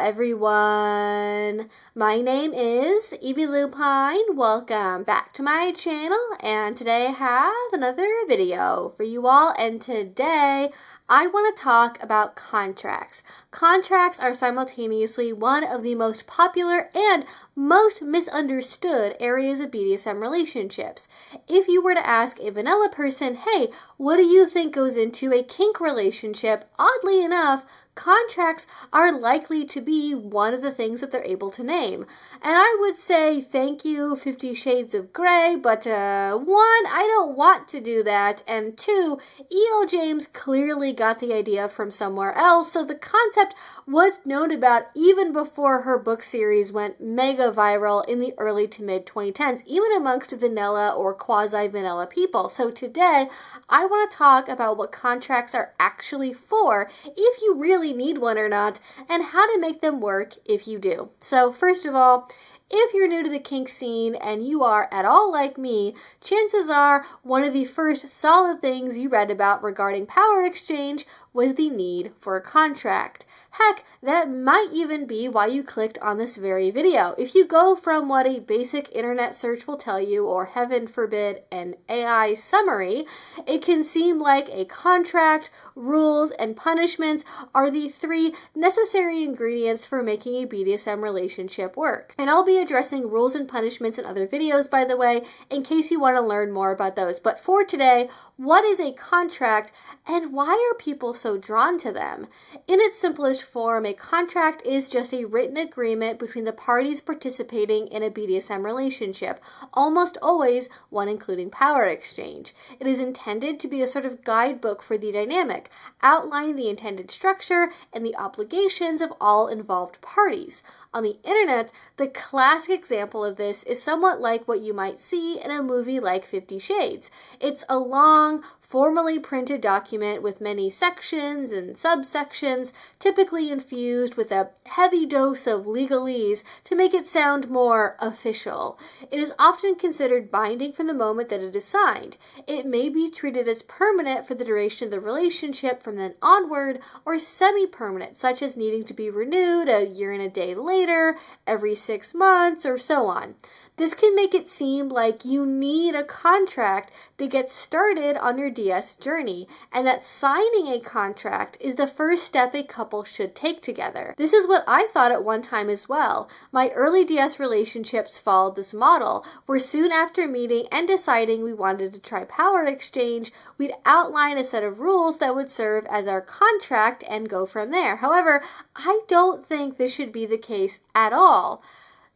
everyone. My name is Evie Lupine. Welcome back to my channel, and today I have another video for you all, and today I want to talk about contracts. Contracts are simultaneously one of the most popular and most misunderstood areas of BDSM relationships. If you were to ask a vanilla person, hey, what do you think goes into a kink relationship? Oddly enough, contracts are likely to be one of the things that they're able to name. And I would say thank you, 50 Shades of Grey, but one, I don't want to do that, and two, E.L. James clearly got the idea from somewhere else, so the concept was known about even before her book series went mega viral in the early to mid 2010s, even amongst vanilla or quasi-vanilla people. So today, I want to talk about what contracts are actually for, if you really need one or not, and how to make them work if you do. So first of all, if you're new to the kink scene and you are at all like me, chances are one of the first solid things you read about regarding power exchange was the need for a contract. Heck, that might even be why you clicked on this very video. If you go from what a basic internet search will tell you, or heaven forbid, an AI summary, it can seem like a contract, rules, and punishments are the three necessary ingredients for making a BDSM relationship work. And I'll be addressing rules and punishments in other videos, by the way, in case you want to learn more about those. But for today, what is a contract and why are people so drawn to them? In its simplest form, a contract is just a written agreement between the parties participating in a BDSM relationship, almost always one including power exchange. It is intended to be a sort of guidebook for the dynamic, outlining the intended structure and the obligations of all involved parties. On the internet, the classic example of this is somewhat like what you might see in a movie like 50 Shades. It's a long, formally printed document with many sections and subsections, typically infused with a heavy dose of legalese to make it sound more official. It is often considered binding from the moment that it is signed. It may be treated as permanent for the duration of the relationship from then onward, or semi-permanent, such as needing to be renewed a year and a day later, every 6 months, or so on. This can make it seem like you need a contract to get started on your DS journey, and that signing a contract is the first step a couple should take together. This is what I thought at one time as well. My early DS relationships followed this model, where soon after meeting and deciding we wanted to try power exchange, we'd outline a set of rules that would serve as our contract and go from there. However, I don't think this should be the case at all,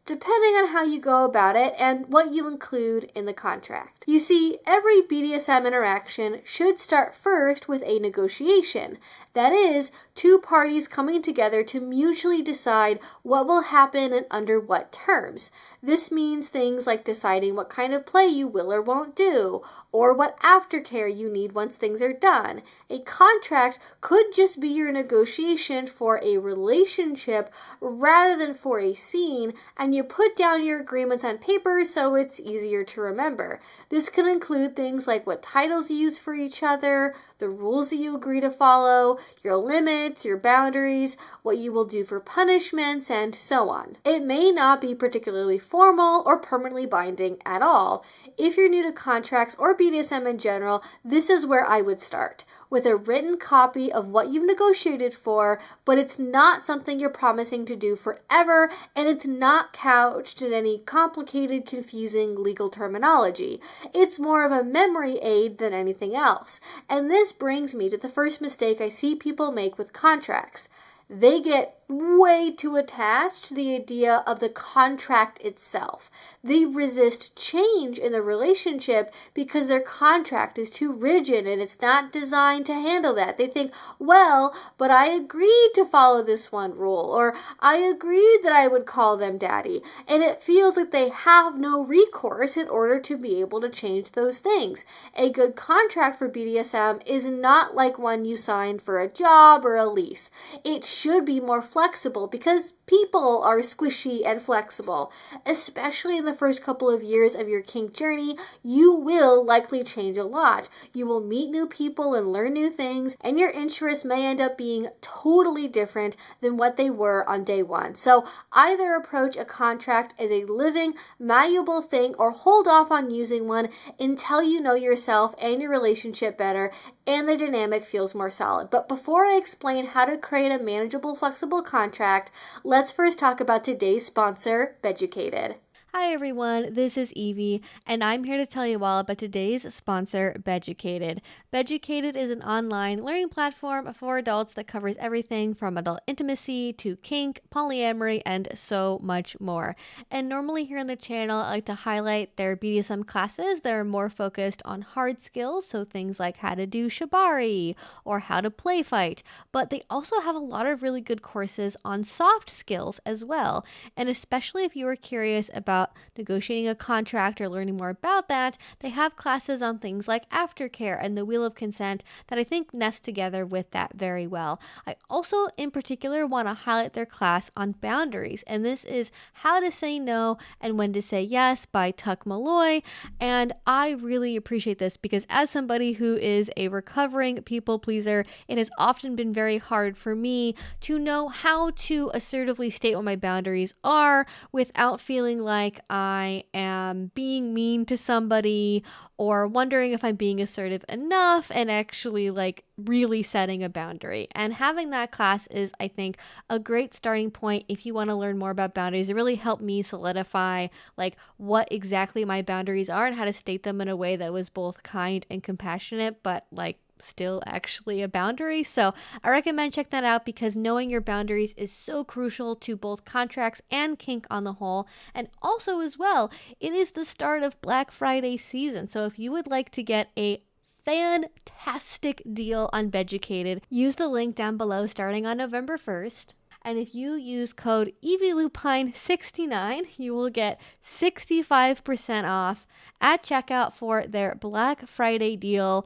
depending on how you go about it and what you include in the contract. You see, every BDSM interaction should start first with a negotiation. That is, two parties coming together to mutually decide what will happen and under what terms. This means things like deciding what kind of play you will or won't do, or what aftercare you need once things are done. A contract could just be your negotiation for a relationship rather than for a scene, and you put down your agreements on paper so it's easier to remember. This can include things like what titles you use for each other, the rules that you agree to follow, your limits, your boundaries, what you will do for punishments, and so on. It may not be particularly formal or permanently binding at all. If you're new to contracts or BDSM in general, this is where I would start, with a written copy of what you've negotiated for, but it's not something you're promising to do forever, and it's not couched in any complicated, confusing legal terminology. It's more of a memory aid than anything else. And this brings me to the first mistake I see people make with contracts. They get way too attached to the idea of the contract itself. They resist change in the relationship because their contract is too rigid and it's not designed to handle that. They think, well, but I agreed to follow this one rule, or I agreed that I would call them daddy, and it feels like they have no recourse in order to be able to change those things. A good contract for BDSM is not like one you signed for a job or a lease. It should be more flexible flexible because people are squishy and flexible. Especially in the first couple of years of your kink journey, you will likely change a lot. You will meet new people and learn new things, and your interests may end up being totally different than what they were on day one. So either approach a contract as a living, malleable thing or hold off on using one until you know yourself and your relationship better and the dynamic feels more solid. But before I explain how to create a manageable, flexible contract, let's first talk about today's sponsor, BEDUCATED. Hi everyone, this is Evie, and I'm here to tell you all about today's sponsor, BEDUCATED. BEDUCATED is an online learning platform for adults that covers everything from adult intimacy to kink, polyamory, and so much more. And normally here on the channel, I like to highlight their BDSM classes that are more focused on hard skills, so things like how to do shibari or how to play fight. But they also have a lot of really good courses on soft skills as well. And especially if you are curious about negotiating a contract or learning more about that, they have classes on things like aftercare and the wheel of consent that I think nest together with that very well. I also in particular want to highlight their class on boundaries, and this is how to say no and when to say yes by Tuck Malloy. And I really appreciate this because as somebody who is a recovering people pleaser, it has often been very hard for me to know how to assertively state what my boundaries are without feeling like I am being mean to somebody or wondering if I'm being assertive enough and actually like really setting a boundary. And having that class is, I think, a great starting point if you want to learn more about boundaries. It really helped me solidify like what exactly my boundaries are and how to state them in a way that was both kind and compassionate, but like still actually a boundary. So I recommend check that out because knowing your boundaries is so crucial to both contracts and kink on the whole. And also as well, it is the start of Black Friday season. So if you would like to get a fantastic deal on BEDUCATED, use the link down below starting on November 1st. And if you use code EVILUPINE69, you will get 65% off at checkout for their Black Friday deal.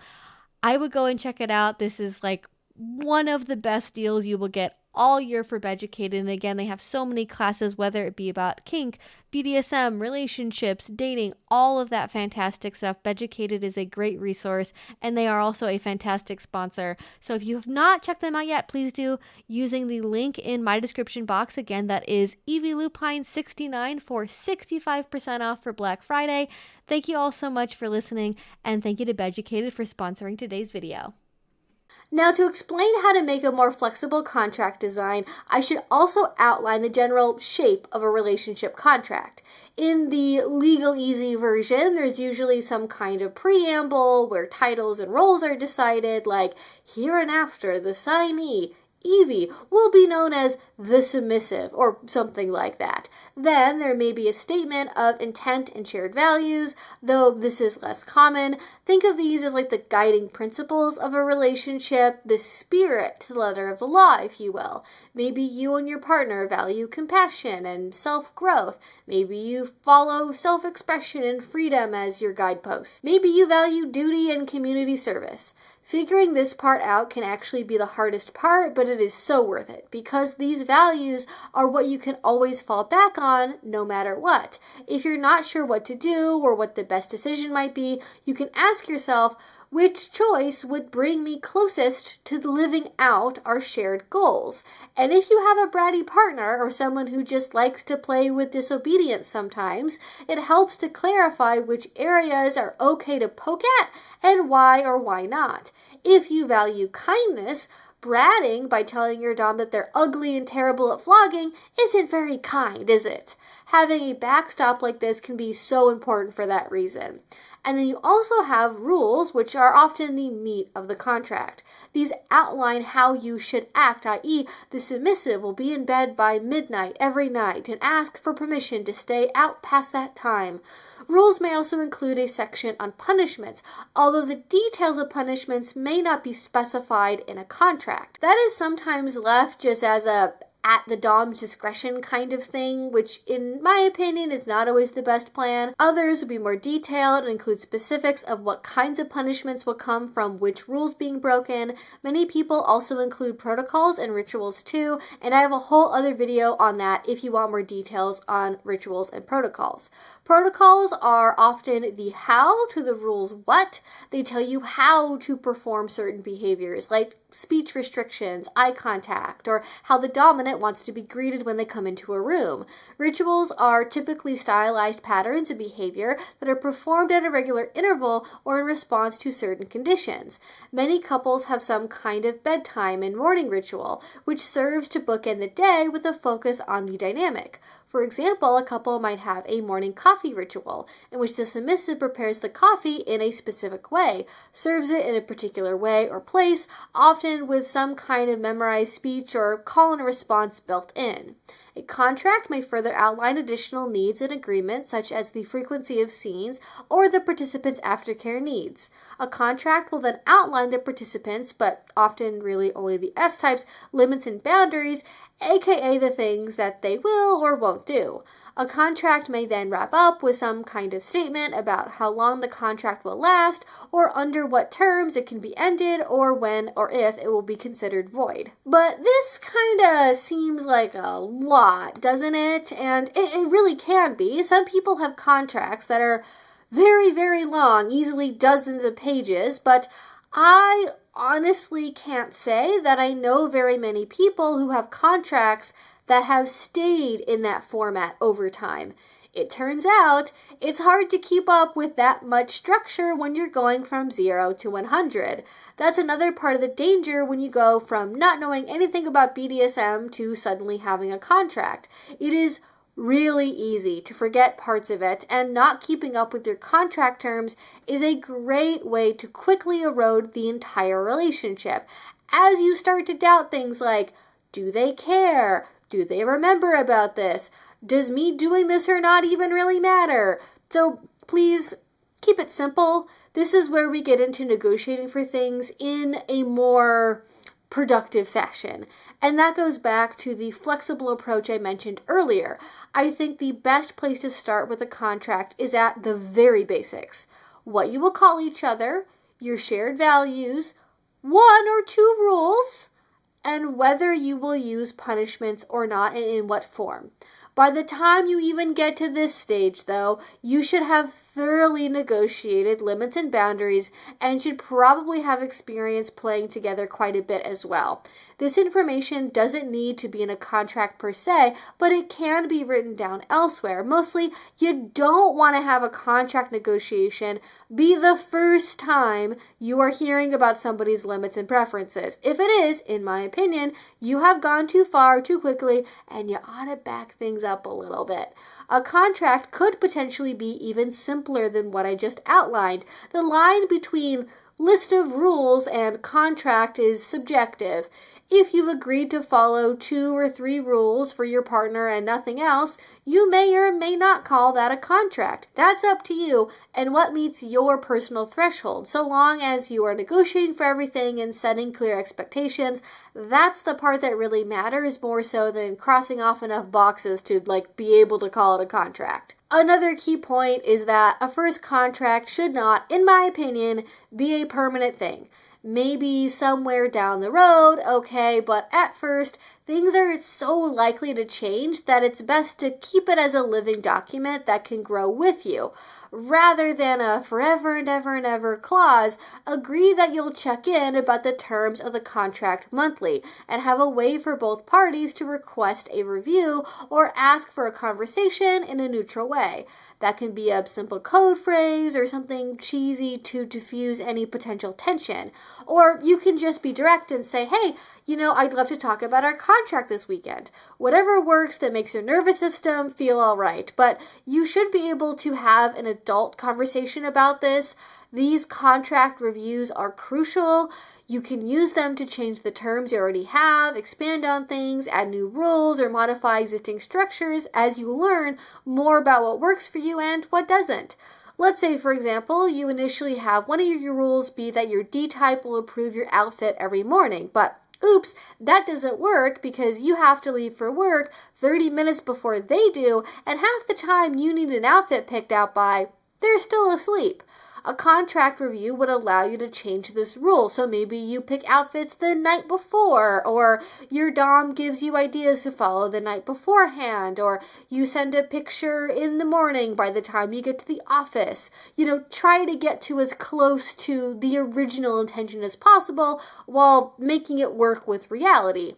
I would go and check it out. This is like one of the best deals you will get all year for BEDUCATED. And again, they have so many classes, whether it be about kink, BDSM, relationships, dating, all of that fantastic stuff. BEDUCATED is a great resource, and they are also a fantastic sponsor. So if you have not checked them out yet, please do using the link in my description box. Again, that is EVILUPINE69 for 65% off for Black Friday. Thank you all so much for listening, and thank you to BEDUCATED for sponsoring today's video. Now, to explain how to make a more flexible contract design, I should also outline the general shape of a relationship contract. In the Legal Easy version, there's usually some kind of preamble where titles and roles are decided, like hereinafter the signee, Evie, will be known as the submissive, or something like that. Then there may be a statement of intent and shared values, though this is less common. Think of these as like the guiding principles of a relationship, the spirit, the letter of the law, if you will. Maybe you and your partner value compassion and self-growth. Maybe you follow self-expression and freedom as your guideposts. Maybe you value duty and community service. Figuring this part out can actually be the hardest part, but it is so worth it because these values are what you can always fall back on no matter what. If you're not sure what to do or what the best decision might be, you can ask yourself, which choice would bring me closest to living out our shared goals? And if you have a bratty partner or someone who just likes to play with disobedience sometimes, it helps to clarify which areas are okay to poke at and why or why not. If you value kindness, bratting by telling your dom that they're ugly and terrible at flogging isn't very kind, is it? Having a backstop like this can be so important for that reason. And then you also have rules, which are often the meat of the contract. These outline how you should act, i.e. the submissive will be in bed by midnight every night and ask for permission to stay out past that time. Rules may also include a section on punishments, although the details of punishments may not be specified in a contract. That is sometimes left just as a at the dom's discretion kind of thing, which in my opinion is not always the best plan. Others will be more detailed and include specifics of what kinds of punishments will come from which rules being broken. Many people also include protocols and rituals too, and I have a whole other video on that if you want more details on rituals and protocols. Protocols are often the how to the rules what. They tell you how to perform certain behaviors like speech restrictions, eye contact, or how the dominant wants to be greeted when they come into a room. Rituals are typically stylized patterns of behavior that are performed at a regular interval or in response to certain conditions. Many couples have some kind of bedtime and morning ritual, which serves to bookend the day with a focus on the dynamic. For example, a couple might have a morning coffee ritual, in which the submissive prepares the coffee in a specific way, serves it in a particular way or place, often with some kind of memorized speech or call and response built in. A contract may further outline additional needs and agreements, such as the frequency of scenes or the participants' aftercare needs. A contract will then outline the participants, but often really only the S-types, limits and boundaries, aka the things that they will or won't do. A contract may then wrap up with some kind of statement about how long the contract will last, or under what terms it can be ended, or when or if it will be considered void. But this kind of seems like a lot, doesn't it? And it really can be. Some people have contracts that are very, very long, easily dozens of pages, but I honestly can't say that I know very many people who have contracts that have stayed in that format over time. It turns out it's hard to keep up with that much structure when you're going from 0 to 100. That's another part of the danger when you go from not knowing anything about BDSM to suddenly having a contract. It is really easy to forget parts of it, and not keeping up with your contract terms is a great way to quickly erode the entire relationship, as you start to doubt things like, do they care? Do they remember about this? Does me doing this or not even really matter? So please keep it simple. This is where we get into negotiating for things in a more productive fashion. And that goes back to the flexible approach I mentioned earlier. I think the best place to start with a contract is at the very basics. What you will call each other, your shared values, 1 or 2 rules, and whether you will use punishments or not and in what form. By the time you even get to this stage, though, you should have thoroughly negotiated limits and boundaries and should probably have experience playing together quite a bit as well. This information doesn't need to be in a contract per se, but it can be written down elsewhere. Mostly, you don't want to have a contract negotiation be the first time you are hearing about somebody's limits and preferences. If it is, in my opinion, you have gone too far too quickly and you ought to back things up a little bit. A contract could potentially be even simpler than what I just outlined. The line between list of rules and contract is subjective. If you've agreed to follow 2 or 3 rules for your partner and nothing else, you may or may not call that a contract. That's up to you and what meets your personal threshold. So long as you are negotiating for everything and setting clear expectations, that's the part that really matters more so than crossing off enough boxes to be able to call it a contract. Another key point is that a first contract should not, in my opinion, be a permanent thing. Maybe somewhere down the road, okay, but at first, things are so likely to change that it's best to keep it as a living document that can grow with you. Rather than a forever and ever and ever clause, agree that you'll check in about the terms of the contract monthly and have a way for both parties to request a review or ask for a conversation in a neutral way. That can be a simple code phrase or something cheesy to diffuse any potential tension. Or you can just be direct and say, hey, I'd love to talk about our contract this weekend. Whatever works that makes your nervous system feel all right. But you should be able to have an adult conversation about this. These contract reviews are crucial. You can use them to change the terms you already have, expand on things, add new rules, or modify existing structures as you learn more about what works for you and what doesn't. Let's say, for example, you initially have one of your rules be that your D-type will approve your outfit every morning, but oops, that doesn't work because you have to leave for work 30 minutes before they do, and half the time you need an outfit picked out by, they're still asleep. A contract review would allow you to change this rule. So maybe you pick outfits the night before, or your dom gives you ideas to follow the night beforehand, or you send a picture in the morning by the time you get to the office. Try to get to as close to the original intention as possible while making it work with reality.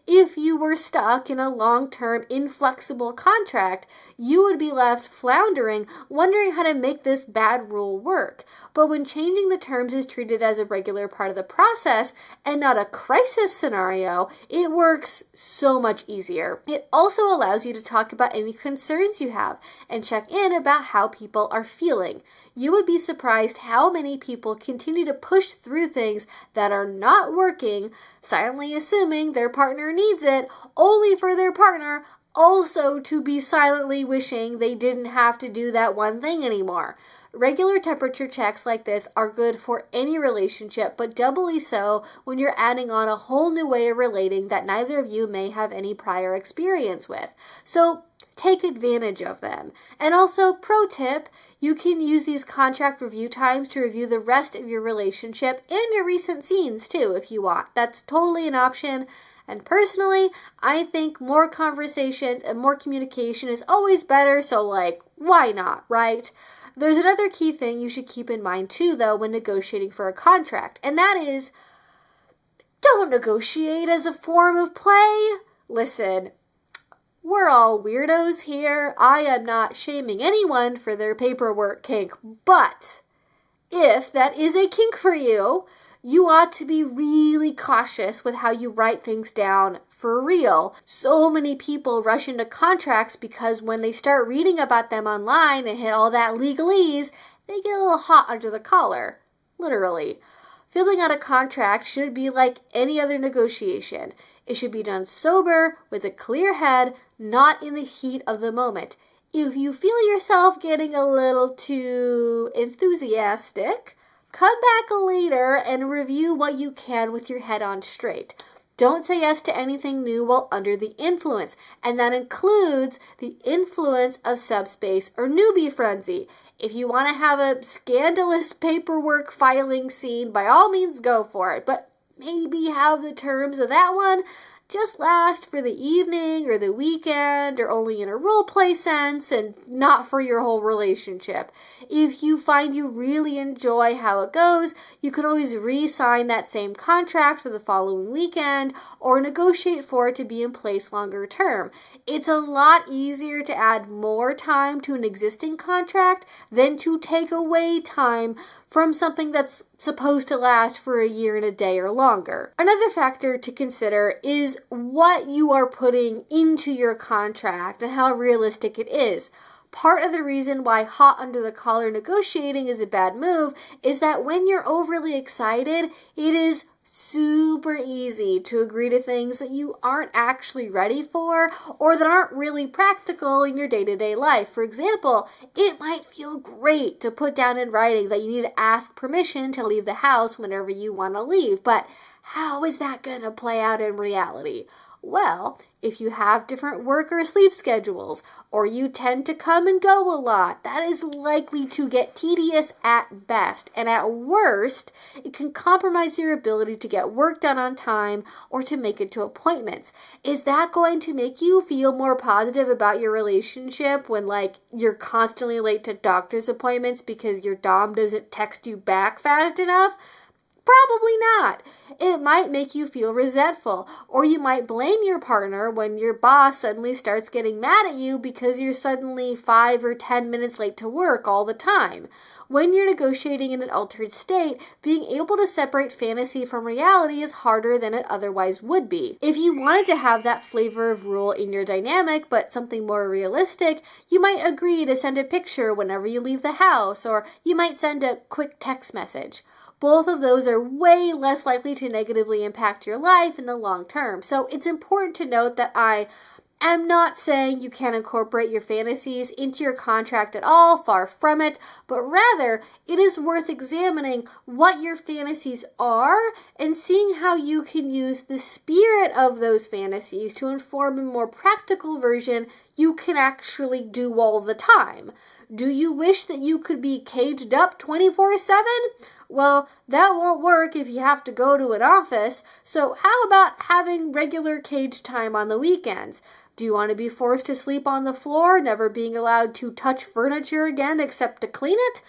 If you were stuck in a long-term, inflexible contract, you would be left floundering, wondering how to make this bad rule work. But when changing the terms is treated as a regular part of the process and not a crisis scenario, it works so much easier. It also allows you to talk about any concerns you have and check in about how people are feeling. You would be surprised how many people continue to push through things that are not working, silently assuming their partner needs it, only for their partner also to be silently wishing they didn't have to do that one thing anymore. Regular temperature checks like this are good for any relationship, but doubly so when you're adding on a whole new way of relating that neither of you may have any prior experience with. So take advantage of them. And also, pro tip, you can use these contract review times to review the rest of your relationship and your recent scenes too, if you want. That's totally an option. And personally, I think more conversations and more communication is always better, so why not, right? There's another key thing you should keep in mind too, though, when negotiating for a contract, and that is, don't negotiate as a form of play. Listen, we're all weirdos here. I am not shaming anyone for their paperwork kink, but if that is a kink for you, you ought to be really cautious with how you write things down for real. So many people rush into contracts because when they start reading about them online and hit all that legalese, they get a little hot under the collar, literally. Filling out a contract should be like any other negotiation. It should be done sober, with a clear head, not in the heat of the moment. If you feel yourself getting a little too enthusiastic, come back later and review what you can with your head on straight. Don't say yes to anything new while under the influence, and that includes the influence of subspace or newbie frenzy. If you want to have a scandalous paperwork filing scene, by all means go for it, but maybe have the terms of that one just last for the evening or the weekend or only in a role play sense and not for your whole relationship. If you find you really enjoy how it goes, you can always re-sign that same contract for the following weekend or negotiate for it to be in place longer term. It's a lot easier to add more time to an existing contract than to take away time from something that's supposed to last for a year and a day or longer. Another factor to consider is what you are putting into your contract and how realistic it is. Part of the reason why hot under the collar negotiating is a bad move is that when you're overly excited, it is super easy to agree to things that you aren't actually ready for or that aren't really practical in your day-to-day life. For example, it might feel great to put down in writing that you need to ask permission to leave the house whenever you want to leave, but how is that going to play out in reality? Well, if you have different work or sleep schedules, or you tend to come and go a lot, that is likely to get tedious at best, and at worst, it can compromise your ability to get work done on time or to make it to appointments. Is that going to make you feel more positive about your relationship when, you're constantly late to doctor's appointments because your dom doesn't text you back fast enough? Probably not. It might make you feel resentful, or you might blame your partner when your boss suddenly starts getting mad at you because you're suddenly 5 or 10 minutes late to work all the time. When you're negotiating in an altered state, being able to separate fantasy from reality is harder than it otherwise would be. If you wanted to have that flavor of rule in your dynamic, but something more realistic, you might agree to send a picture whenever you leave the house, or you might send a quick text message. Both of those are way less likely to negatively impact your life in the long term. So it's important to note that I am not saying you can't incorporate your fantasies into your contract at all, far from it, but rather it is worth examining what your fantasies are and seeing how you can use the spirit of those fantasies to inform a more practical version you can actually do all the time. Do you wish that you could be caged up 24/7? Well, that won't work if you have to go to an office, so how about having regular cage time on the weekends? Do you want to be forced to sleep on the floor, never being allowed to touch furniture again except to clean it?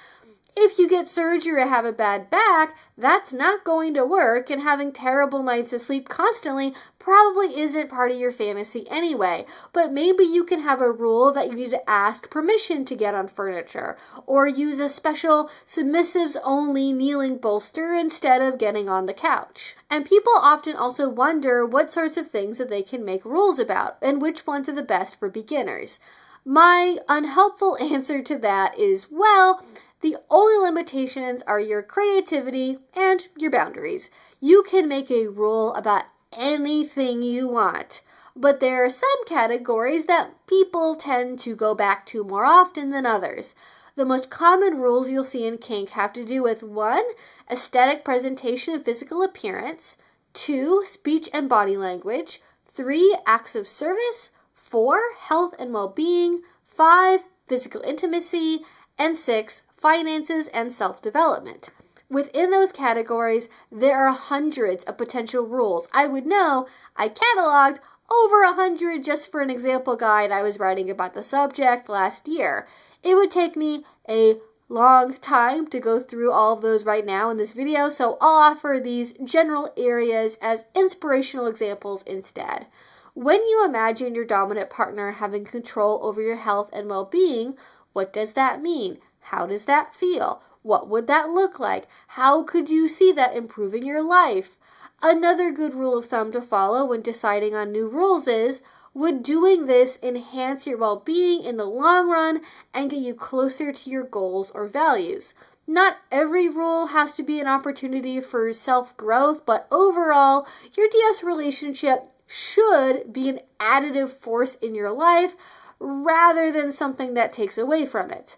If you get surgery or have a bad back, that's not going to work, and having terrible nights of sleep constantly probably isn't part of your fantasy anyway. But maybe you can have a rule that you need to ask permission to get on furniture, or use a special submissives-only kneeling bolster instead of getting on the couch. And people often also wonder what sorts of things that they can make rules about, and which ones are the best for beginners. My unhelpful answer to that is, well, the only limitations are your creativity and your boundaries. You can make a rule about anything you want, but there are some categories that people tend to go back to more often than others. The most common rules you'll see in kink have to do with 1. Aesthetic presentation and physical appearance, 2. Speech and body language, 3. Acts of service, 4. Health and well-being, 5. Physical intimacy, and 6. Finances and self-development. Within those categories, there are hundreds of potential rules. I would know I cataloged over 100 just for an example guide I was writing about the subject last year. It would take me a long time to go through all of those right now in this video, so I'll offer these general areas as inspirational examples instead. When you imagine your dominant partner having control over your health and well-being, what does that mean? How does that feel? What would that look like? How could you see that improving your life? Another good rule of thumb to follow when deciding on new rules is, would doing this enhance your well-being in the long run and get you closer to your goals or values? Not every rule has to be an opportunity for self-growth, but overall, your DS relationship should be an additive force in your life rather than something that takes away from it.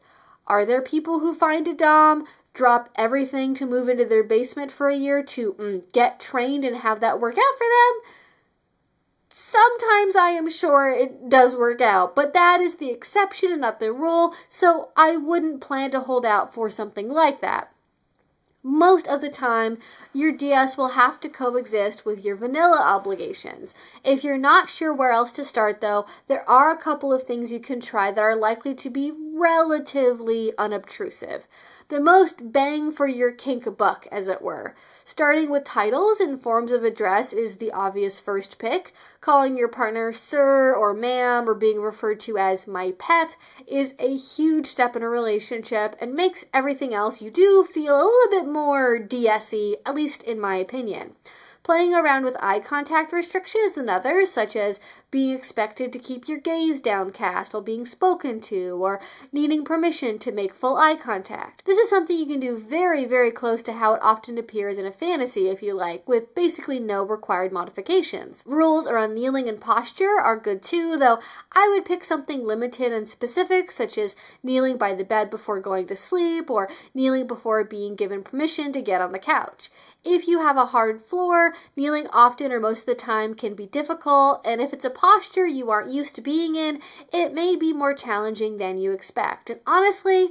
Are there people who find a dom, drop everything to move into their basement for a year to get trained and have that work out for them? Sometimes I am sure it does work out, but that is the exception and not the rule, so I wouldn't plan to hold out for something like that. Most of the time, your DS will have to coexist with your vanilla obligations. If you're not sure where else to start, though, there are a couple of things you can try that are likely to be relatively unobtrusive. The most bang for your kink buck, as it were. Starting with titles and forms of address is the obvious first pick. Calling your partner sir or ma'am or being referred to as my pet is a huge step in a relationship and makes everything else you do feel a little bit more DS-y, at least in my opinion. Playing around with eye contact restriction is another, such as being expected to keep your gaze downcast while being spoken to, or needing permission to make full eye contact. This is something you can do very, very close to how it often appears in a fantasy, if you like, with basically no required modifications. Rules around kneeling and posture are good too, though I would pick something limited and specific, such as kneeling by the bed before going to sleep, or kneeling before being given permission to get on the couch. If you have a hard floor, kneeling often or most of the time can be difficult, and if it's a posture you aren't used to being in, it may be more challenging than you expect. And honestly,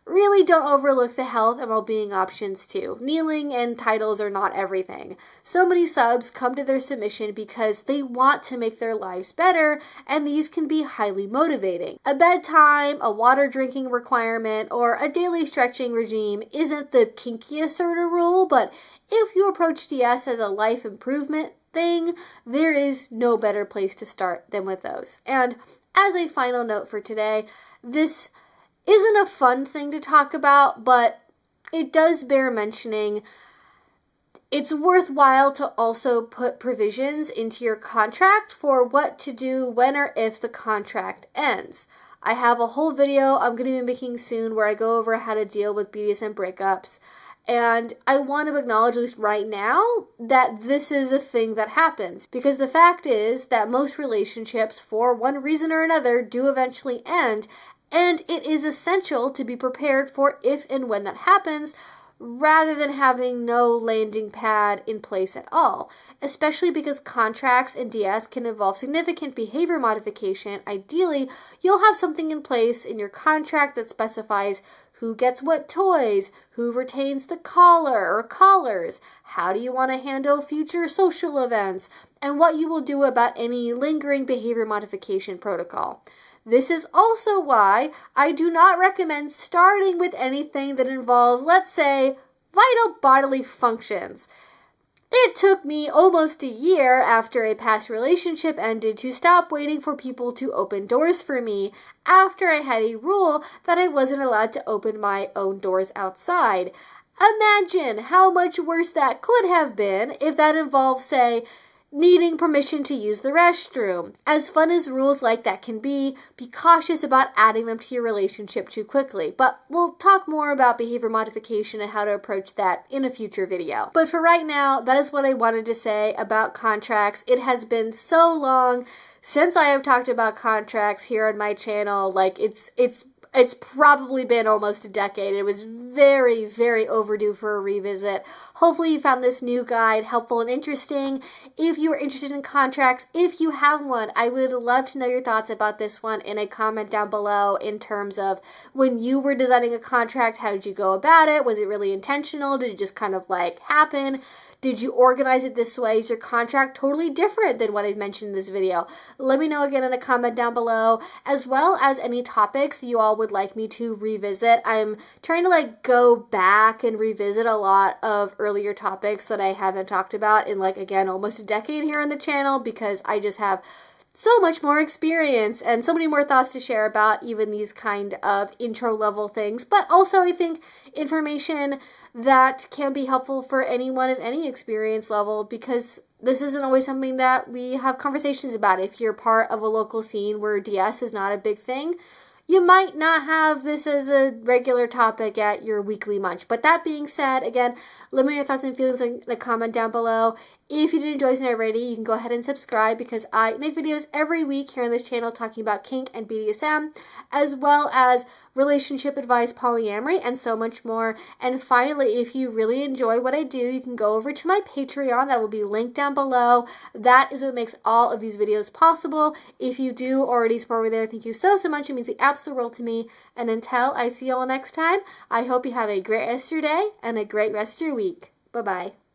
really don't overlook the health and well-being options too. Kneeling and titles are not everything. So many subs come to their submission because they want to make their lives better, and these can be highly motivating. A bedtime, a water drinking requirement, or a daily stretching regime isn't the kinkiest sort of rule, but if you approach DS as a life improvement thing, there is no better place to start than with those. And as a final note for today, this isn't a fun thing to talk about, but it does bear mentioning. It's worthwhile to also put provisions into your contract for what to do when or if the contract ends. I have a whole video I'm going to be making soon where I go over how to deal with BDSM breakups. And I want to acknowledge, at least right now, that this is a thing that happens. Because the fact is that most relationships, for one reason or another, do eventually end. And it is essential to be prepared for if and when that happens, rather than having no landing pad in place at all. Especially because contracts and DS can involve significant behavior modification. Ideally, you'll have something in place in your contract that specifies who gets what toys, who retains the collar or collars, how do you want to handle future social events, and what you will do about any lingering behavior modification protocol. This is also why I do not recommend starting with anything that involves, let's say, vital bodily functions. It took me almost a year after a past relationship ended to stop waiting for people to open doors for me after I had a rule that I wasn't allowed to open my own doors outside. Imagine how much worse that could have been if that involved, say, needing permission to use the restroom. As fun as rules like that can be cautious about adding them to your relationship too quickly. But we'll talk more about behavior modification and how to approach that in a future video. But for right now, that is what I wanted to say about contracts. It has been so long since I have talked about contracts here on my channel. Like it's probably been almost a decade. It was very, very overdue for a revisit. Hopefully you found this new guide helpful and interesting. If you are interested in contracts, if you have one, I would love to know your thoughts about this one in a comment down below in terms of when you were designing a contract, how did you go about it? Was it really intentional? Did it just kind of like happen? Did you organize it this way? Is your contract totally different than what I've mentioned in this video? Let me know again in a comment down below, as well as any topics you all would like me to revisit. I'm trying to go back and revisit a lot of earlier topics that I haven't talked about in again, almost a decade here on the channel, because I just have so much more experience and so many more thoughts to share about even these kind of intro level things, but also I think information that can be helpful for anyone of any experience level, because this isn't always something that we have conversations about. If you're part of a local scene where DS is not a big thing, you might not have this as a regular topic at your weekly munch. But that being said, again, let me know your thoughts and feelings in a comment down below. If you did enjoy this already, you can go ahead and subscribe, because I make videos every week here on this channel talking about kink and BDSM, as well as relationship advice, polyamory, and so much more. And finally, if you really enjoy what I do, you can go over to my Patreon. That will be linked down below. That is what makes all of these videos possible. If you do already support me there, thank you so much. It means the absolute world to me. And until I see you all next time, I hope you have a great rest of your day and a great rest of your week. Bye-bye.